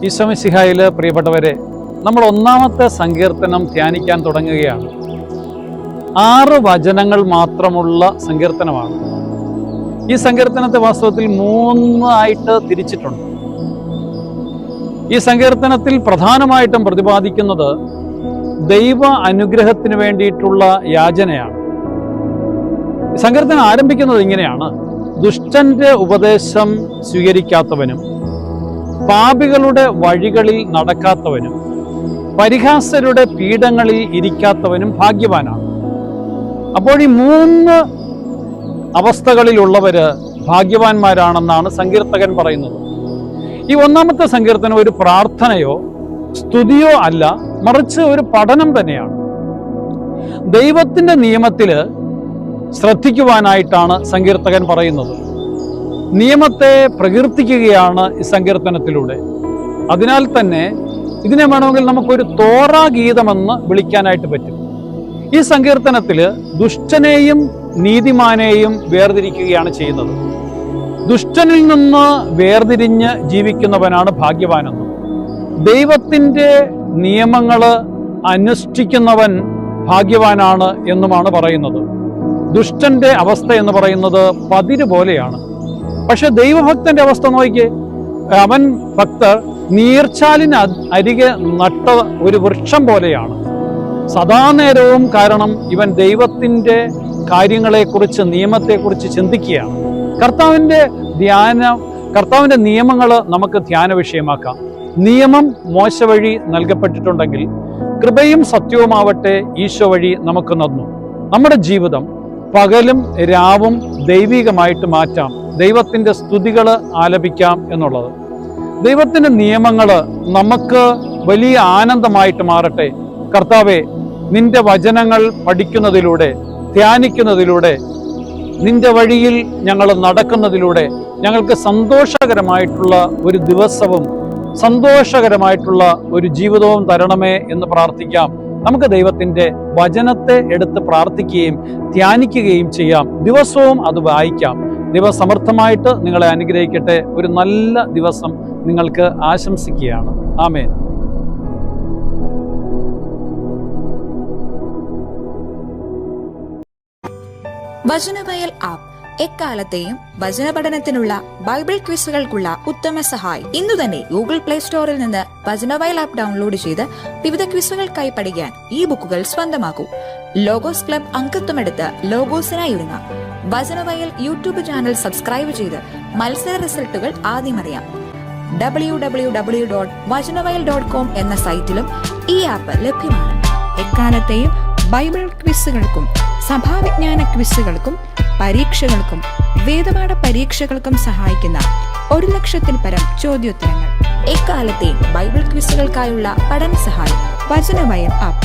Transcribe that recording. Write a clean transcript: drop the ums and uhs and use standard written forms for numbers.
ഈശോ മിശിഹായിൽ പ്രിയപ്പെട്ടവരെ, നമ്മൾ ഒന്നാമത്തെ സങ്കീർത്തനം ധ്യാനിക്കാൻ തുടങ്ങുകയാണ്. 6 വചനങ്ങൾ മാത്രമുള്ള സങ്കീർത്തനമാണ്. ഈ സങ്കീർത്തനത്തെ വാസ്തവത്തിൽ 3 ആയിട്ട് തിരിച്ചിട്ടുണ്ട്. ഈ സങ്കീർത്തനത്തിൽ പ്രധാനമായിട്ടും പ്രതിപാദിക്കുന്നത് ദൈവ അനുഗ്രഹത്തിന് വേണ്ടിയിട്ടുള്ള യാചനയാണ്. സങ്കീർത്തനം ആരംഭിക്കുന്നത് ഇങ്ങനെയാണ്: ദുഷ്ടന്റെ ഉപദേശം സ്വീകരിക്കാത്തവനും പാപികളുടെ വഴികളിൽ നടക്കാത്തവനും പരിഹാസരുടെ പീഠങ്ങളിൽ ഇരിക്കാത്തവനും ഭാഗ്യവാനാണ്. അപ്പോൾ ഈ 3 അവസ്ഥകളിലുള്ളവര് ഭാഗ്യവാന്മാരാണെന്നാണ് സങ്കീർത്തകൻ പറയുന്നത്. ഈ ഒന്നാമത്തെ സങ്കീർത്തനം ഒരു പ്രാർത്ഥനയോ സ്തുതിയോ അല്ല, മറിച്ച് ഒരു പഠനം തന്നെയാണ്. ദൈവത്തിന്റെ നിയമത്തില് ശ്രദ്ധിക്കുവാനായിട്ടാണ് സങ്കീർത്തകൻ പറയുന്നത്. നിയമത്തെ പ്രകീർത്തിക്കുകയാണ് ഈ സങ്കീർത്തനത്തിലൂടെ. അതിനാൽ തന്നെ ഇതിനെ വേണമെങ്കിൽ നമുക്കൊരു തോറാ ഗീതമെന്ന് വിളിക്കാനായിട്ട് പറ്റും. ഈ സങ്കീർത്തനത്തില് ദുഷ്ടനെയും നീതിമാനെയും വേർതിരിക്കുകയാണ് ചെയ്യുന്നത്. ദുഷ്ടനിൽ നിന്ന് വേർതിരിഞ്ഞ് ജീവിക്കുന്നവനാണ് ഭാഗ്യവാനെന്നും, ദൈവത്തിൻ്റെ നിയമങ്ങള് അനുഷ്ഠിക്കുന്നവൻ ഭാഗ്യവാനാണ് എന്നുമാണ് പറയുന്നത്. ദുഷ്ടന്റെ അവസ്ഥ എന്ന് പറയുന്നത് പതിര് പോലെയാണ്. പക്ഷെ ദൈവഭക്തന്റെ അവസ്ഥ നോക്കിയേ. അവൻ ഭക്തർ നീർച്ചാലിന് അരികെ നട്ട ഒരു വൃക്ഷം പോലെയാണ്. സദാനേരവും കാരണം ഇവൻ ദൈവത്തിൻ്റെ കാര്യങ്ങളെക്കുറിച്ച്, നിയമത്തെക്കുറിച്ച് ചിന്തിക്കുകയാണ്. കർത്താവിൻ്റെ നിയമങ്ങൾ നമുക്ക് ധ്യാന വിഷയമാക്കാം. നിയമം മോശ വഴി നൽകപ്പെട്ടിട്ടുണ്ടെങ്കിൽ കൃപയും സത്യവുമാവട്ടെ ഈശോ വഴി നമുക്ക് തന്നു. നമ്മുടെ ജീവിതം പകലും രാവും ദൈവികമായിട്ട് മാറ്റാം, ദൈവത്തിൻ്റെ സ്തുതികൾ ആലപിക്കാം എന്നുള്ളത്. ദൈവത്തിൻ്റെ നിയമങ്ങൾ നമുക്ക് വലിയ ആനന്ദമായിട്ട് മാറട്ടെ. കർത്താവെ, നിന്റെ വചനങ്ങൾ പഠിക്കുന്നതിലൂടെ, ധ്യാനിക്കുന്നതിലൂടെ, നിന്റെ വഴിയിൽ ഞങ്ങൾ നടക്കുന്നതിലൂടെ ഞങ്ങൾക്ക് സന്തോഷകരമായിട്ടുള്ള ഒരു ദിവസവും സന്തോഷകരമായിട്ടുള്ള ഒരു ജീവിതവും തരണമേ എന്ന് പ്രാർത്ഥിക്കാം. നമുക്ക് ദൈവത്തിൻ്റെ വചനത്തെ എടുത്ത് പ്രാർത്ഥിക്കുകയും ധ്യാനിക്കുകയും ചെയ്യാം. ദിവസവും അത് വായിക്കാം. ദൈവം സമർത്ഥമായിട്ട് നിങ്ങളെ അനുഗ്രഹിക്കട്ടെ. ഒരു നല്ല ദിവസം നിങ്ങൾക്ക് ആശംസിക്കുകയാണ്. ആമേൻ. വചനവയൽ ആപ്പ് എക്കാലത്തെയും വചന പഠനത്തിനുള്ള ബൈബിൾ ക്വിസുകൾക്കുള്ള ഉത്തമ സഹായി. ഇന്നു തന്നെ ഗൂഗിൾ പ്ലേ സ്റ്റോറിൽ നിന്ന് വചനവയൽ ആപ്പ് ഡൗൺലോഡ് ചെയ്ത് വിവിധ ക്വിസുകൾക്കായി പഠിക്കാൻ ഈ ബുക്കുകൾ സ്വന്തമാക്കൂ. ലോഗോസ് ക്ലബ് അംഗത്വമെടുത്ത് ലോഗോസിനായി ഒരുങ്ങാം. വചനവയൽ യൂട്യൂബ് ചാനൽ സബ്സ്ക്രൈബ് ചെയ്ത് മത്സര റിസൾട്ടുകൾ ആദ്യം അറിയാം. www.vajanavayal.com എന്ന സൈറ്റിലും ഈ ആപ്പ് ലഭ്യമാണ്. എക്കാലത്തെയും ബൈബിൾ ക്വിസുകൾക്കും സഭാവിജ്ഞാന ക്വിസുകൾക്കും പരീക്ഷകൾക്കും വേദപാഠ പരീക്ഷകൾക്കും സഹായിക്കുന്ന 1,00,000-ൽ പരം ചോദ്യോത്തരങ്ങൾ. എക്കാലത്തെയും ബൈബിൾ ക്വിസുകൾക്കായുള്ള പഠന സഹായം വചനവയൽ ആപ്പ്.